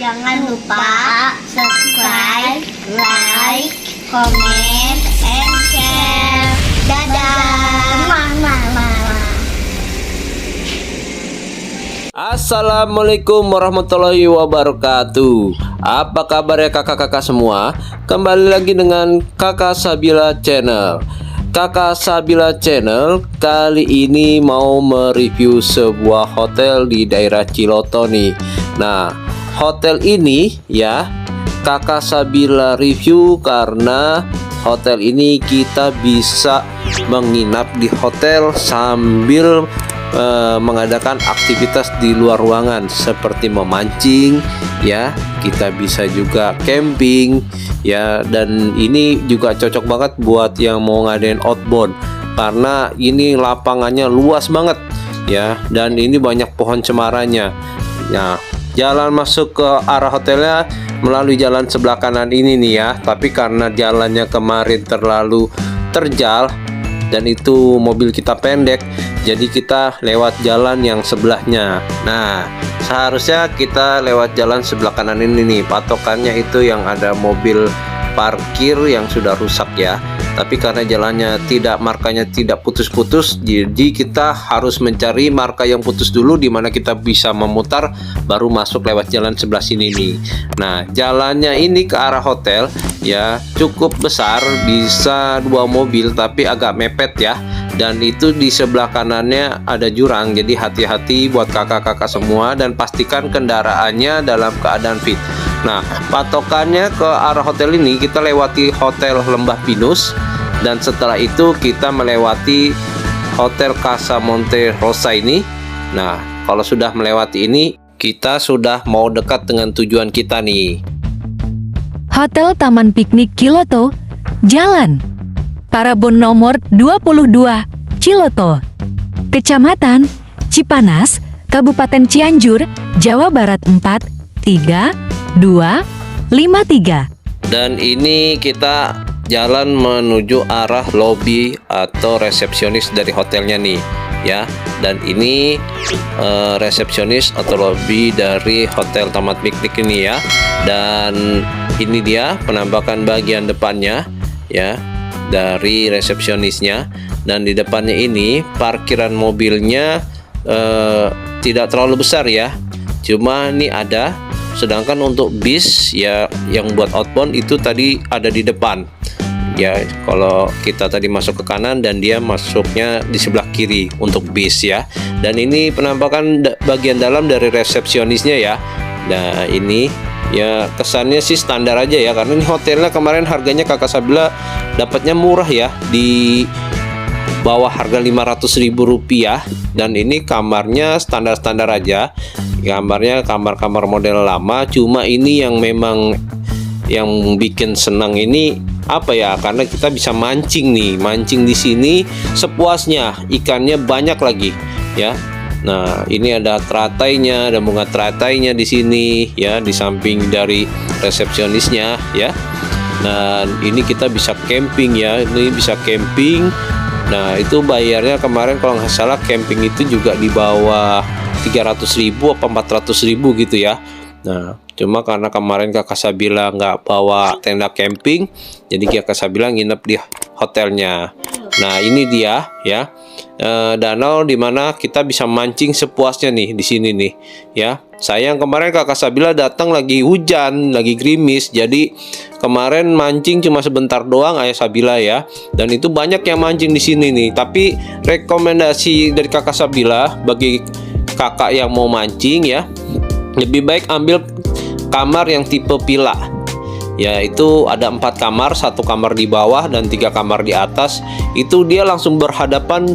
Jangan lupa subscribe, like, comment, and share. Dadah. Assalamualaikum warahmatullahi wabarakatuh. Apa kabar ya kakak-kakak semua? Kembali lagi dengan Kakak Sabila Channel. Kakak Sabila Channel kali ini mau mereview sebuah hotel di daerah Ciloto nih. Nah, hotel ini ya Kakak Sabila review karena hotel ini kita bisa menginap di hotel sambil mengadakan aktivitas di luar ruangan seperti memancing ya, kita bisa juga camping ya, dan ini juga cocok banget buat yang mau ngadain outbound karena ini lapangannya luas banget ya, dan ini banyak pohon cemarannya. Nah, jalan masuk ke arah hotelnya melalui jalan sebelah kanan ini nih ya, tapi karena jalannya kemarin terlalu terjal dan itu mobil kita pendek, jadi kita lewat jalan yang sebelahnya. Nah, seharusnya kita lewat jalan sebelah kanan ini nih, patokannya itu yang ada mobil parkir yang sudah rusak ya, tapi karena jalannya tidak, markanya tidak putus-putus, jadi kita harus mencari marka yang putus dulu, dimana kita bisa memutar baru masuk lewat jalan sebelah sini nih. Nah, jalannya ini ke arah hotel ya cukup besar, bisa 2 mobil tapi agak mepet ya, dan itu di sebelah kanannya ada jurang, jadi hati-hati buat kakak-kakak semua dan pastikan kendaraannya dalam keadaan fit. Nah, patokannya ke arah hotel ini kita lewati Hotel Lembah Pinus, dan setelah itu kita melewati Hotel Casa Monte Rosa ini. Nah, kalau sudah melewati ini kita sudah mau dekat dengan tujuan kita nih. Hotel Taman Piknik Ciloto, Jalan Parabon nomor 22, Ciloto, Kecamatan Cipanas, Kabupaten Cianjur, Jawa Barat 43253. Dan ini kita jalan menuju arah lobi atau resepsionis dari hotelnya nih ya, dan ini resepsionis atau lobi dari Hotel Taman Piknik ini ya, dan ini dia penampakan bagian depannya ya dari resepsionisnya, dan di depannya ini parkiran mobilnya tidak terlalu besar ya, cuma ini ada, sedangkan untuk bis ya yang buat outbound itu tadi ada di depan ya, kalau kita tadi masuk ke kanan dan dia masuknya di sebelah kiri untuk bis ya. Dan ini penampakan bagian dalam dari resepsionisnya ya. Nah, ini ya kesannya sih standar aja ya, karena ini hotelnya kemarin harganya Kakak Sabila dapatnya murah ya, di bawah harga Rp500.000, dan ini kamarnya standar-standar aja, kamarnya kamar-kamar model lama. Cuma ini yang memang yang bikin senang ini apa ya, karena kita bisa mancing nih, mancing di sini sepuasnya, ikannya banyak lagi ya. Nah, ini ada teratainya, ada bunga teratainya di sini ya, di samping dari resepsionisnya ya. Dan ini kita bisa camping ya, ini bisa camping. Nah, itu bayarnya kemarin kalau nggak salah camping itu juga di bawah 300.000 apa 400.000 gitu ya. Nah, cuma karena kemarin Kakak Sabila nggak bawa tenda camping, jadi Kakak Sabila nginep di hotelnya. Nah, ini dia ya, danau dimana kita bisa mancing sepuasnya nih di sini nih ya. Sayang kemarin Kakak Sabila datang lagi hujan, lagi gerimis, jadi kemarin mancing cuma sebentar doang Ayah Sabila ya, dan itu banyak yang mancing di sini nih. Tapi rekomendasi dari Kakak Sabila bagi kakak yang mau mancing ya, lebih baik ambil kamar yang tipe villa ya, itu ada 4 kamar, 1 kamar di bawah dan 3 kamar di atas. Itu dia langsung berhadapan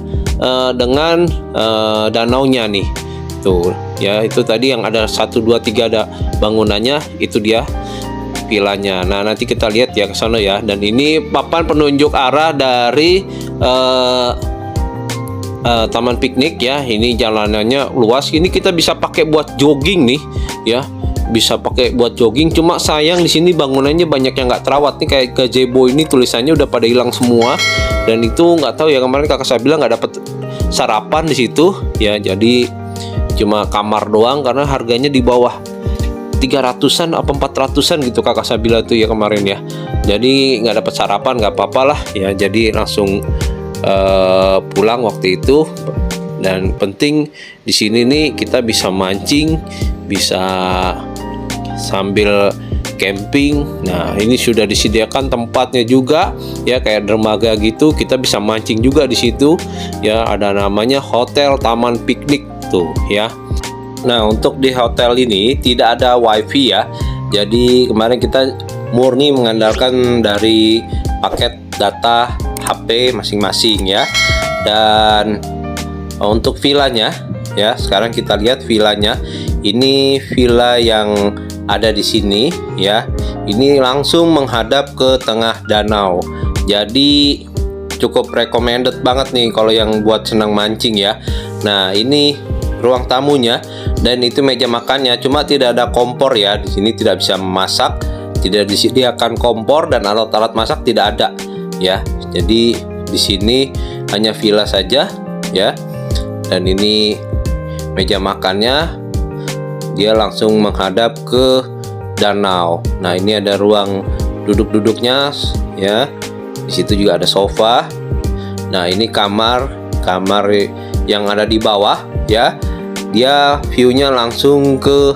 dengan danaunya nih tuh ya, itu tadi yang ada 1, 2, 3 ada bangunannya, itu dia villanya. Nah, nanti kita lihat ya ke sana ya. Dan ini papan penunjuk arah dari taman piknik ya. Ini jalanannya luas, ini kita bisa pakai buat jogging nih ya, bisa pakai buat jogging. Cuma sayang di sini bangunannya banyak yang nggak terawat nih, kayak gazebo ini tulisannya udah pada hilang semua, dan itu nggak tahu ya, kemarin Kakak Sabila nggak dapet sarapan di situ ya, jadi cuma kamar doang karena harganya di bawah 300-an apa 400-an gitu Kakak Sabila tuh ya kemarin ya. Jadi nggak dapat sarapan nggak apa-apa lah ya. Jadi langsung pulang waktu itu. Dan penting di sini nih kita bisa mancing, bisa sambil camping. Nah, ini sudah disediakan tempatnya juga ya, kayak dermaga gitu. Kita bisa mancing juga di situ ya. Ada namanya Hotel Taman Piknik tuh ya. Nah, untuk di hotel ini tidak ada wifi ya. Jadi kemarin kita murni mengandalkan dari paket data HP masing-masing ya. Dan untuk villanya ya, sekarang kita lihat villanya. Ini villa yang ada di sini ya. Ini langsung menghadap ke tengah danau. Jadi cukup recommended banget nih kalau yang buat senang mancing ya. Nah, ini ruang tamunya dan itu meja makannya, cuma tidak ada kompor ya. Di sini tidak bisa memasak, tidak disediakan kompor dan alat-alat masak tidak ada ya. Jadi di sini hanya villa saja ya. Dan ini meja makannya, dia langsung menghadap ke danau. Nah, ini ada ruang duduk-duduknya ya. Di situ juga ada sofa. Nah, ini kamar yang ada di bawah ya. Dia view-nya langsung ke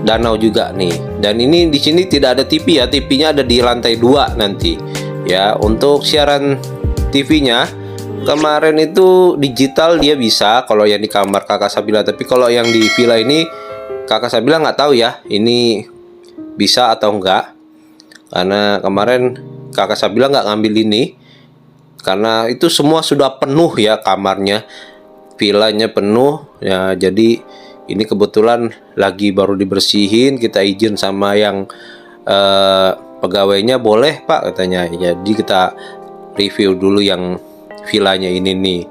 danau juga nih. Dan ini di sini tidak ada TV ya. TV-nya ada di lantai 2 nanti. Ya, untuk siaran TV-nya kemarin itu digital dia bisa kalau yang di kamar Kakak Sabila, tapi kalau yang di villa ini Kakak Sabila nggak tahu ya ini bisa atau enggak. Karena kemarin Kakak Sabila nggak ngambil ini karena itu semua sudah penuh ya kamarnya. Villanya penuh ya, jadi ini kebetulan lagi baru dibersihin, kita izin sama yang pegawainya, boleh Pak katanya. Jadi kita review dulu yang villanya ini nih.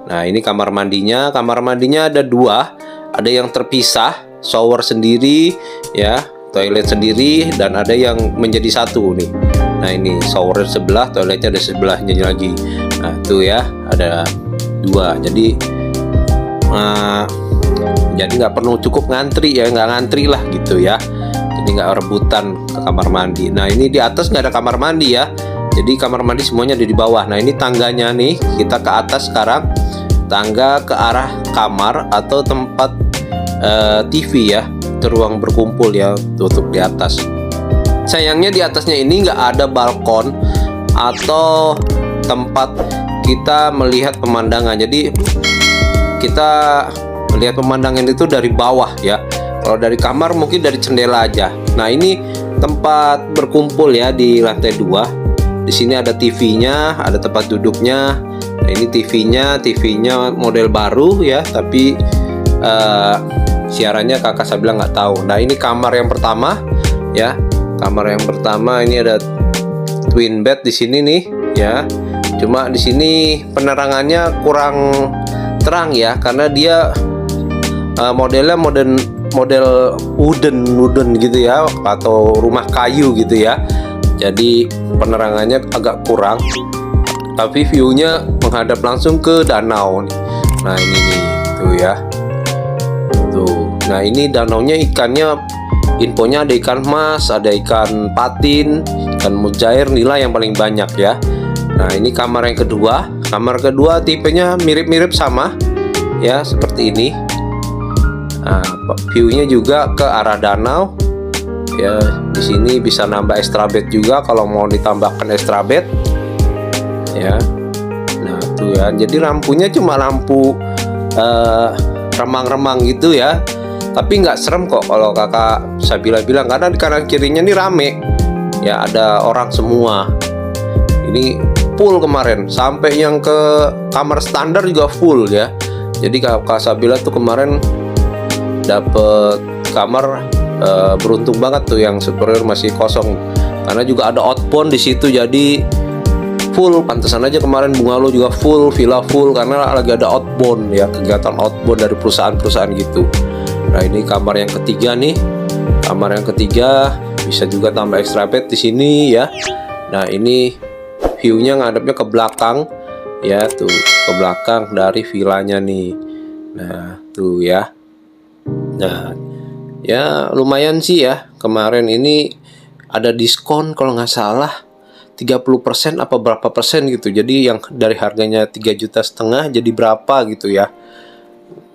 Nah, ini kamar mandinya ada 2, ada yang terpisah, shower sendiri ya, toilet sendiri, dan ada yang menjadi satu nih. Nah, ini shower sebelah, toiletnya ada sebelahnya lagi. Nah, tuh ya, ada 2. Jadi nggak perlu cukup ngantri ya, nggak ngantri lah gitu ya. Jadi nggak rebutan ke kamar mandi. Nah, ini di atas nggak ada kamar mandi ya. Jadi kamar mandi semuanya ada di bawah. Nah, ini tangganya nih, kita ke atas sekarang. Tangga ke arah kamar atau tempat TV ya, itu ruang berkumpul ya, tutup di atas. Sayangnya di atasnya ini nggak ada balkon atau tempat kita melihat pemandangan. Jadi kita melihat pemandangan itu dari bawah ya. Kalau dari kamar mungkin dari jendela aja. Nah, ini tempat berkumpul ya di lantai 2. Di sini ada TV-nya, ada tempat duduknya. Nah, ini TV-nya model baru ya, tapi siarannya Kakak Sabila nggak tahu. Nah, ini kamar yang pertama ya. Kamar yang pertama ini ada twin bed di sini nih ya. Cuma di sini penerangannya kurang terang ya, karena dia modelnya model wooden gitu ya, atau rumah kayu gitu ya. Jadi penerangannya agak kurang, tapi view-nya menghadap langsung ke danau nih. Nah, ini nih tuh ya. Tuh. Nah, ini danaunya ikannya, infonya ada ikan mas, ada ikan patin, ikan mujair, nila yang paling banyak ya. Nah, ini kamar yang kedua. Kamar kedua tipenya mirip-mirip sama ya, seperti ini. Nah, view-nya juga ke arah danau. Ya, di sini bisa nambah extra bed juga kalau mau ditambahkan extra bed. Ya. Nah, tuh ya. Jadi lampunya cuma lampu remang-remang gitu ya. Tapi nggak serem kok kalau Kakak Sabila bilang, karena di kanan kirinya nih rame. Ya, ada orang semua. Ini full kemarin, sampai yang ke kamar standar juga full ya. Jadi Kakak Sabila tuh kemarin dapet kamar beruntung banget tuh, yang superior masih kosong, karena juga ada outbound di situ, jadi full. Pantesan aja kemarin Bungalow juga full, villa full, karena lagi ada outbound ya, kegiatan outbound dari perusahaan-perusahaan gitu. Nah, ini kamar yang ketiga nih. Kamar yang ketiga bisa juga tambah extra bed di sini ya. Nah, ini view-nya ngadepnya ke belakang ya, tuh ke belakang dari villanya nih. Nah, tuh ya. Nah, Ya lumayan sih ya. Kemarin ini ada diskon kalau nggak salah 30% apa berapa persen gitu. Jadi yang dari harganya 3,5 juta jadi berapa gitu ya.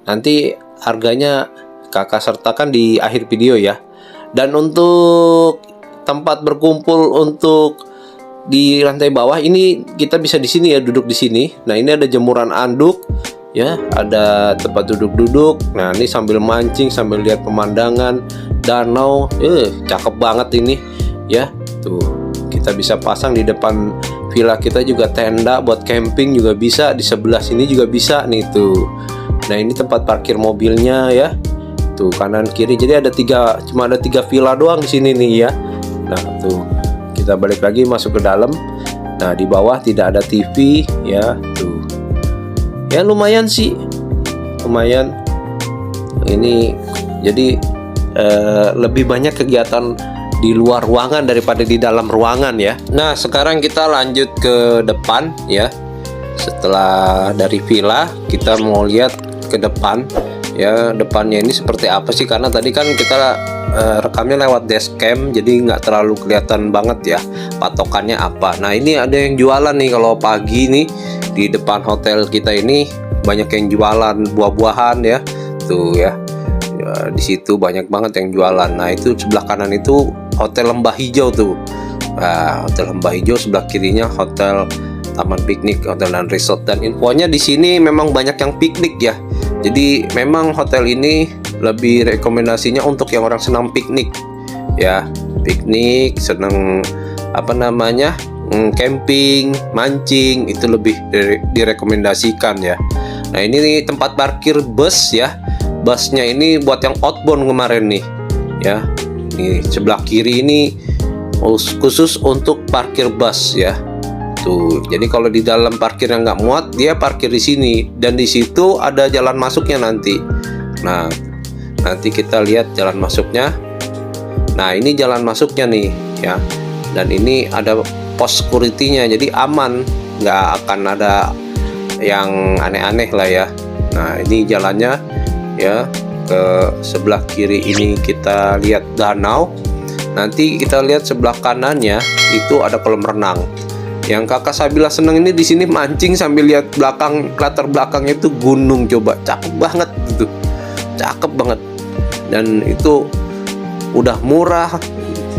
Nanti harganya kakak sertakan di akhir video ya. Dan untuk tempat berkumpul untuk di lantai bawah ini kita bisa di sini ya, duduk di sini. Nah, ini ada jemuran anduk ya, ada tempat duduk-duduk. Nah, ini sambil mancing, sambil lihat pemandangan danau. Cakep banget ini ya. Tuh, kita bisa pasang di depan villa kita juga tenda buat camping juga bisa. Di sebelah sini juga bisa nih tuh. Nah, ini tempat parkir mobilnya ya. Tuh, kanan kiri. Jadi cuma ada 3 villa doang di sini nih ya. Nah, tuh. Kita balik lagi masuk ke dalam. Nah, di bawah tidak ada TV ya. Tuh. Ya lumayan sih. Lumayan. Ini jadi lebih banyak kegiatan di luar ruangan daripada di dalam ruangan ya. Nah, sekarang kita lanjut ke depan ya. Setelah dari villa, kita mau lihat ke depan ya. Depannya ini seperti apa sih, karena tadi kan kita rekamnya lewat dashcam, jadi nggak terlalu kelihatan banget ya patokannya apa. Nah, ini ada yang jualan nih kalau pagi nih di depan hotel kita ini, banyak yang jualan buah-buahan ya. Tuh ya, di situ banyak banget yang jualan. Nah, itu sebelah kanan itu Hotel Lembah Hijau tuh. Nah, Hotel Lembah Hijau, sebelah kirinya Hotel Taman Piknik, Hotel dan Resort. Dan infonya di sini memang banyak yang piknik ya. Jadi memang hotel ini lebih rekomendasinya untuk yang orang senang piknik ya, piknik, senang camping, mancing, itu lebih direkomendasikan ya. Nah, ini tempat parkir bus ya. Busnya ini buat yang outbound kemarin nih ya. Ini sebelah kiri ini khusus untuk parkir bus ya. Tuh, jadi kalau di dalam parkir yang nggak muat, dia parkir di sini, dan di situ ada jalan masuknya nanti. Nah, nanti kita lihat jalan masuknya. Nah, ini jalan masuknya nih ya, dan ini ada pos security-nya, jadi aman, nggak akan ada yang aneh-aneh lah ya. Nah, ini jalannya ya. Ke sebelah kiri ini kita lihat danau. Nanti kita lihat sebelah kanannya itu ada kolam renang. Yang kakak Sabila seneng ini di sini mancing sambil lihat latar belakangnya itu gunung, coba cakep banget gitu, cakep banget. Dan itu udah murah,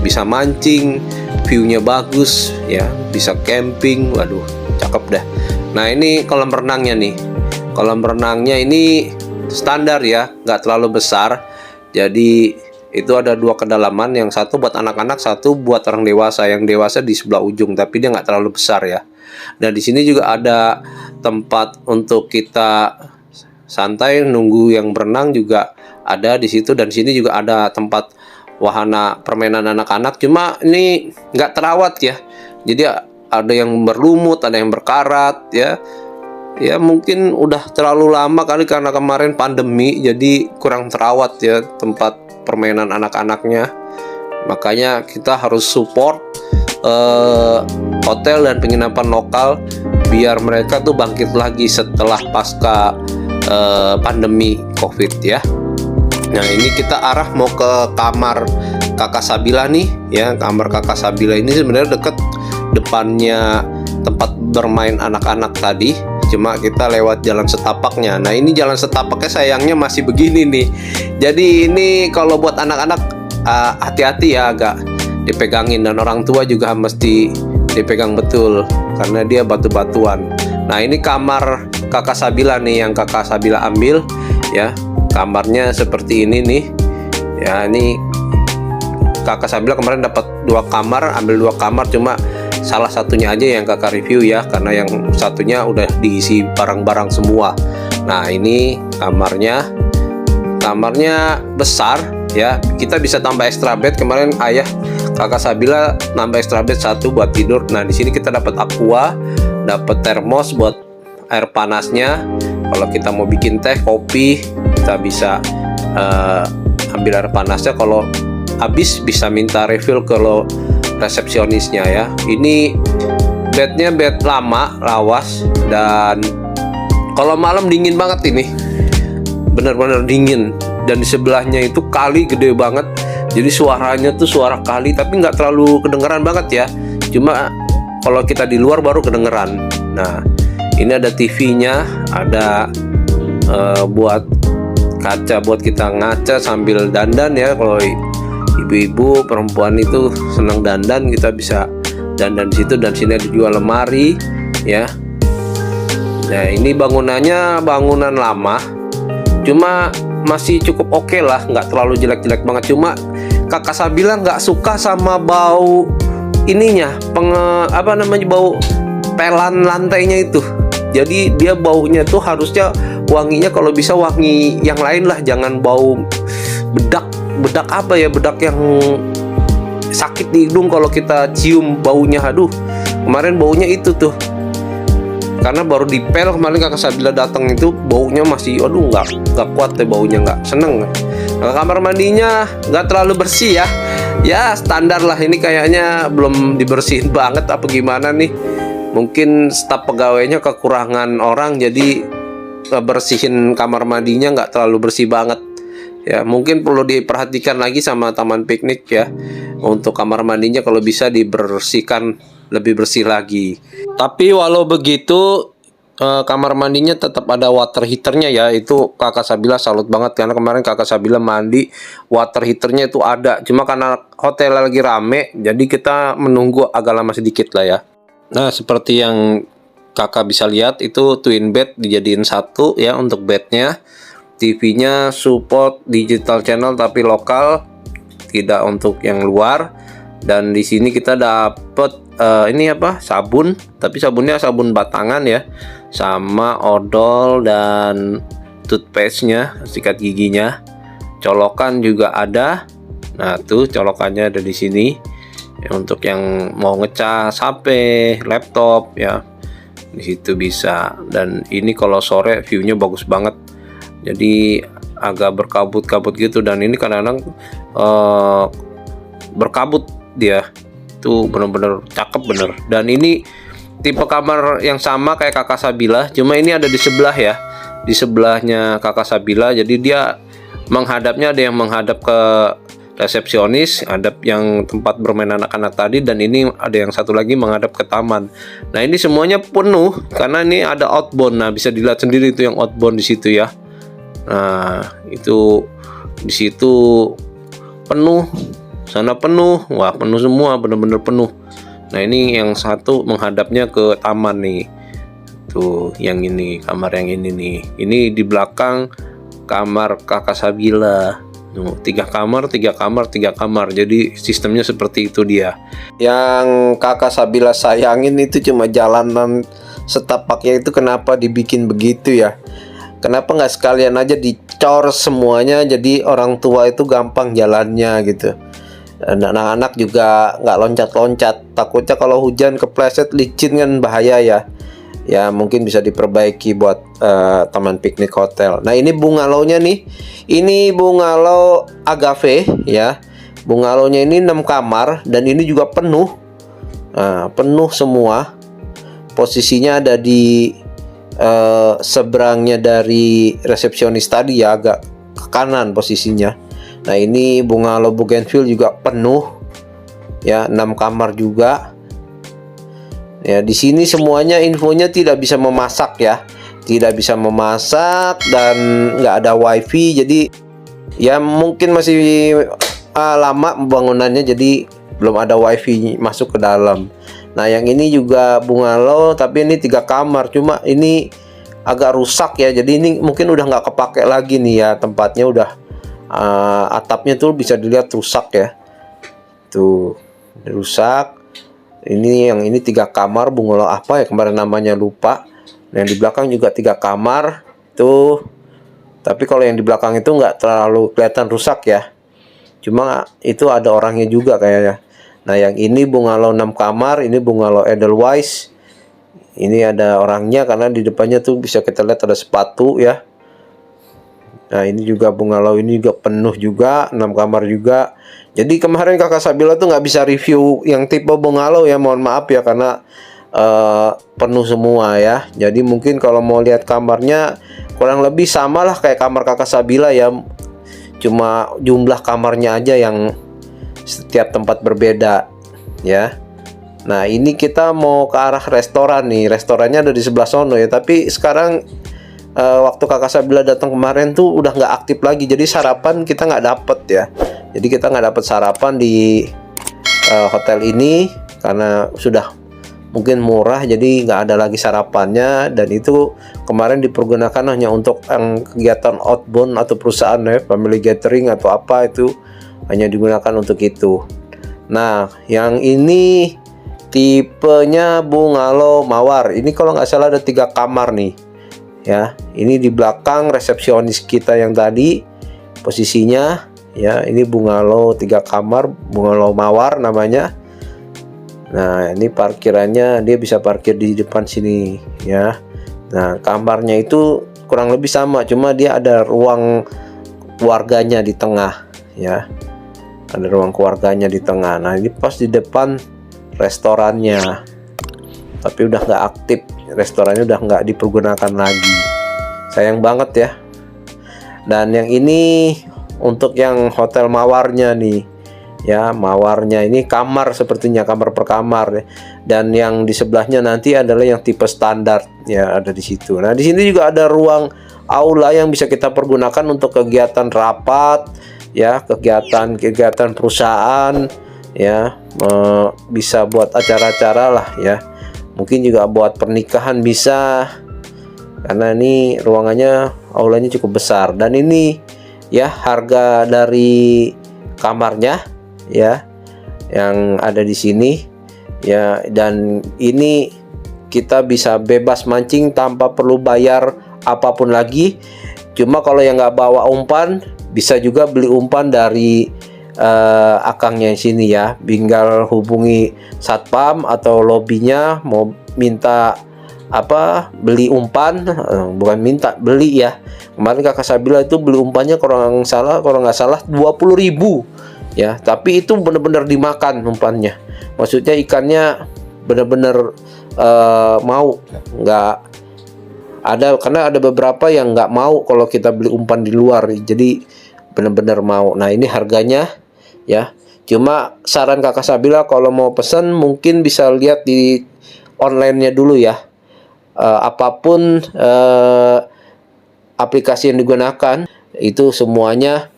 bisa mancing, viewnya bagus ya, bisa camping, waduh cakep dah. Nah, ini kolam renangnya nih. Kolam renangnya ini standar ya, nggak terlalu besar. Jadi itu ada 2 kedalaman, yang satu buat anak-anak, satu buat orang dewasa. Yang dewasa di sebelah ujung, tapi dia nggak terlalu besar ya. Dan di sini juga ada tempat untuk kita santai nunggu yang berenang juga ada di situ. Dan di sini juga ada tempat wahana permainan anak-anak, cuma ini nggak terawat ya. Jadi ada yang berlumut, ada yang berkarat ya. Ya mungkin udah terlalu lama kali karena kemarin pandemi, jadi kurang terawat ya tempat permainan anak-anaknya. Makanya kita harus support hotel dan penginapan lokal biar mereka tuh bangkit lagi setelah pasca pandemi COVID ya. Nah, ini kita arah mau ke kamar kakak Sabila nih ya. Kamar kakak Sabila ini sebenarnya deket depannya tempat bermain anak-anak tadi, cuma kita lewat jalan setapaknya. Nah, ini jalan setapaknya sayangnya masih begini nih. Jadi ini kalau buat anak-anak hati-hati ya, agak dipegangin, dan orang tua juga mesti dipegang betul karena dia batu-batuan. Nah, ini kamar kakak Sabila nih yang kakak Sabila ambil ya. Kamarnya seperti ini nih ya. Ini kakak Sabila kemarin dapat 2 kamar, ambil 2 kamar, cuma salah satunya aja yang kakak review ya, karena yang satunya udah diisi barang-barang semua. Nah, ini kamarnya besar ya, kita bisa tambah extra bed. Kemarin ayah kakak Sabila nambah extra bed 1 buat tidur. Nah, di sini kita dapat aqua, dapat termos buat air panasnya. Kalau kita mau bikin teh, kopi, kita bisa ambil air panasnya. Kalau habis bisa minta refill kalau resepsionisnya ya. Ini bednya bed lama, lawas, dan kalau malam dingin banget ini, bener-bener dingin. dan di sebelahnya itu kali gede banget. Jadi suaranya tuh suara kali tapi nggak terlalu kedengeran banget ya. Cuma kalau kita di luar baru kedengeran. Nah, ini ada TV-nya, ada buat kaca buat kita ngaca sambil dandan ya. Kalau ibu-ibu perempuan itu senang dandan, kita bisa dandan di situ. Dan sini ada juga lemari ya. Nah, ini bangunannya bangunan lama, cuma masih cukup oke lah, nggak terlalu jelek-jelek banget. Cuma kakak Sabila nggak suka sama bau ininya, bau pelan lantainya itu. Jadi dia baunya tuh harusnya wanginya kalau bisa wangi yang lain lah, jangan bau bedak bedak yang sakit di hidung kalau kita cium baunya. Aduh, kemarin baunya itu tuh, karena baru dipel kemarin kakak Sabila datang itu baunya masih, aduh nggak kuat deh baunya, nggak seneng. Nah, kamar mandinya nggak terlalu bersih ya standar lah. Ini kayaknya belum dibersihin banget apa gimana nih, mungkin staf pegawainya kekurangan orang jadi bersihin kamar mandinya nggak terlalu bersih banget ya. Mungkin perlu diperhatikan lagi sama taman piknik ya, untuk kamar mandinya kalau bisa dibersihkan lebih bersih lagi. Tapi walau begitu kamar mandinya tetap ada water heaternya ya. Itu kakak Sabila salut banget, karena kemarin kakak Sabila mandi water heaternya itu ada. Cuma karena hotel lagi rame jadi kita menunggu agak lama sedikit lah ya. Nah, seperti yang kakak bisa lihat itu twin bed dijadiin satu ya untuk bednya. TV-nya support digital channel tapi lokal, tidak untuk yang luar. Dan di sini kita dapat sabun, tapi sabunnya sabun batangan ya, sama odol dan toothpaste-nya, sikat giginya. Colokan juga ada. Nah, tuh colokannya ada di sini ya, untuk yang mau ngecas HP, laptop ya, di situ bisa. Dan ini kalau sore view-nya bagus banget, jadi agak berkabut-kabut gitu. Dan ini kadang-kadang berkabut dia tuh, bener-bener cakep bener. Dan ini tipe kamar yang sama kayak kakak Sabila, cuma ini ada di sebelah ya, di sebelahnya kakak Sabila. Jadi dia menghadapnya, ada yang menghadap ke resepsionis, ada yang tempat bermain anak-anak tadi, dan ini ada yang satu lagi menghadap ke taman. Nah, ini semuanya penuh karena ini ada outbound. Nah, bisa dilihat sendiri itu yang outbound di situ ya. Nah, itu di situ penuh, sana penuh, wah penuh semua, bener-bener penuh. Nah, ini yang satu menghadapnya ke taman nih, tuh yang ini, kamar yang ini nih. Ini di belakang kamar kakak Sabila. 3 kamar, 3 kamar, 3 kamar. Jadi sistemnya seperti itu dia. Yang kakak Sabila sayangin itu cuma jalanan setapaknya itu, kenapa dibikin begitu ya? Kenapa nggak sekalian aja dicor semuanya, jadi orang tua itu gampang jalannya gitu. Dan anak-anak juga nggak loncat-loncat, takutnya kalau hujan kepleset licin kan bahaya ya. Ya mungkin bisa diperbaiki buat taman piknik hotel. Nah, ini bungalow-nya nih, ini bungalow agave ya. Bungalow-nya ini 6 kamar dan ini juga penuh. Nah, penuh semua. Posisinya ada di seberangnya dari resepsionis tadi ya, agak ke kanan posisinya. Nah, ini bungalow Bougainville juga penuh ya, 6 kamar juga. Ya, di sini semuanya infonya tidak bisa memasak ya, tidak bisa memasak dan nggak ada wifi. Jadi ya mungkin masih lama bangunannya, jadi belum ada wifi masuk ke dalam. Nah, yang ini juga bungalow tapi ini 3 kamar, cuma ini agak rusak ya. Jadi ini mungkin udah nggak kepake lagi nih ya, tempatnya udah atapnya tuh bisa dilihat rusak ya, tuh rusak. Ini yang ini 3 kamar, bungalow apa ya kemarin namanya lupa. Yang di belakang juga 3 kamar tuh, tapi kalau yang di belakang itu nggak terlalu kelihatan rusak ya, cuma itu ada orangnya juga kayaknya. Nah, yang ini bungalow 6 kamar, ini bungalow Edelweiss. Ini ada orangnya karena di depannya tuh bisa kita lihat ada sepatu ya. Nah, ini juga bungalow ini juga penuh juga, 6 kamar juga. Jadi kemarin kakak Sabila tuh nggak bisa review yang tipe bungalow ya, mohon maaf ya, karena penuh semua ya. Jadi mungkin kalau mau lihat kamarnya kurang lebih sama lah kayak kamar kakak Sabila ya. cuma jumlah kamarnya aja yang setiap tempat berbeda ya. Nah, ini kita mau ke arah restoran nih. Restorannya ada di sebelah sono ya, tapi sekarang waktu kakak Sabila datang kemarin tuh udah nggak aktif lagi, jadi sarapan kita nggak dapet ya. Jadi kita nggak dapet sarapan di hotel ini karena sudah mungkin murah, jadi nggak ada lagi sarapannya. Dan itu kemarin dipergunakan hanya untuk yang kegiatan outbound atau perusahaan ya, family gathering atau apa, itu hanya digunakan untuk itu. Nah, yang ini tipenya bungalow mawar. Ini kalau nggak salah ada 3 kamar nih ya. Ini di belakang resepsionis kita yang tadi posisinya ya. Ini bungalow 3 kamar, bungalow mawar namanya. Nah, ini parkirannya, dia bisa parkir di depan sini ya. Nah, kamarnya itu kurang lebih sama, cuma dia ada ruang keluarganya di tengah ya. Ada ruang keluarganya di tengah. Nah, ini pas di depan restorannya, tapi udah nggak aktif. Restorannya udah nggak dipergunakan lagi. Sayang banget ya. Dan yang ini untuk yang hotel mawarnya nih ya. Mawarnya ini kamar, sepertinya kamar per kamar ya. Dan yang di sebelahnya nanti adalah yang tipe standar ya, ada di situ. Nah, di sini juga ada ruang aula yang bisa kita pergunakan untuk kegiatan rapat ya, kegiatan perusahaan ya, bisa buat acara-acara lah ya. Mungkin juga buat pernikahan bisa, karena ini ruangannya, aulanya cukup besar. Dan ini ya harga dari kamarnya ya yang ada di sini ya. Dan ini kita bisa bebas mancing tanpa perlu bayar apapun lagi. Cuma kalau yang nggak bawa umpan, bisa juga beli umpan dari akangnya di sini ya. Tinggal hubungi satpam atau lobbynya, mau minta apa, beli umpan, bukan minta, beli ya. Kemarin kakak Sabila itu beli umpannya kalau nggak salah 20.000 ya. Tapi itu benar-benar dimakan umpannya. Maksudnya ikannya benar-benar mau, nggak ada, karena ada beberapa yang nggak mau kalau kita beli umpan di luar, jadi benar-benar mau. Nah, ini harganya ya. Cuma saran kakak Sabila kalau mau pesan mungkin bisa lihat di online-nya dulu ya. Apapun aplikasi yang digunakan, itu semuanya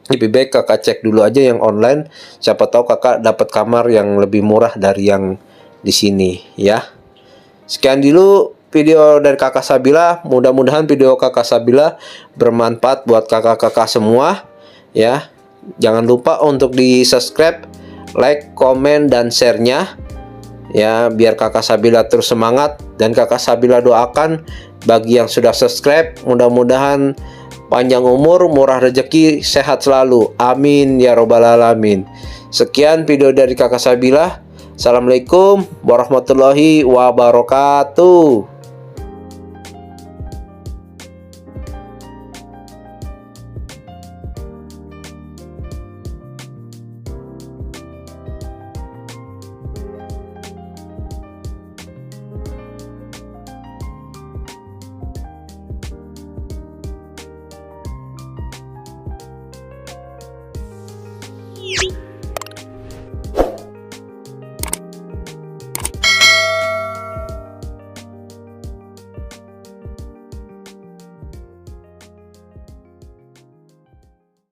lebih baik kakak cek dulu aja yang online. Siapa tahu kakak dapat kamar yang lebih murah dari yang di sini ya. Sekian dulu video dari kakak Sabila. Mudah-mudahan video kakak Sabila bermanfaat buat kakak-kakak semua ya. Jangan lupa untuk di subscribe, like, komen, dan share-nya ya, biar kakak Sabila terus semangat. Dan kakak Sabila doakan bagi yang sudah subscribe, mudah-mudahan panjang umur, murah rezeki, sehat selalu, amin ya robbal alamin. Sekian video dari kakak Sabila. Assalamualaikum warahmatullahi wabarakatuh. Thank you.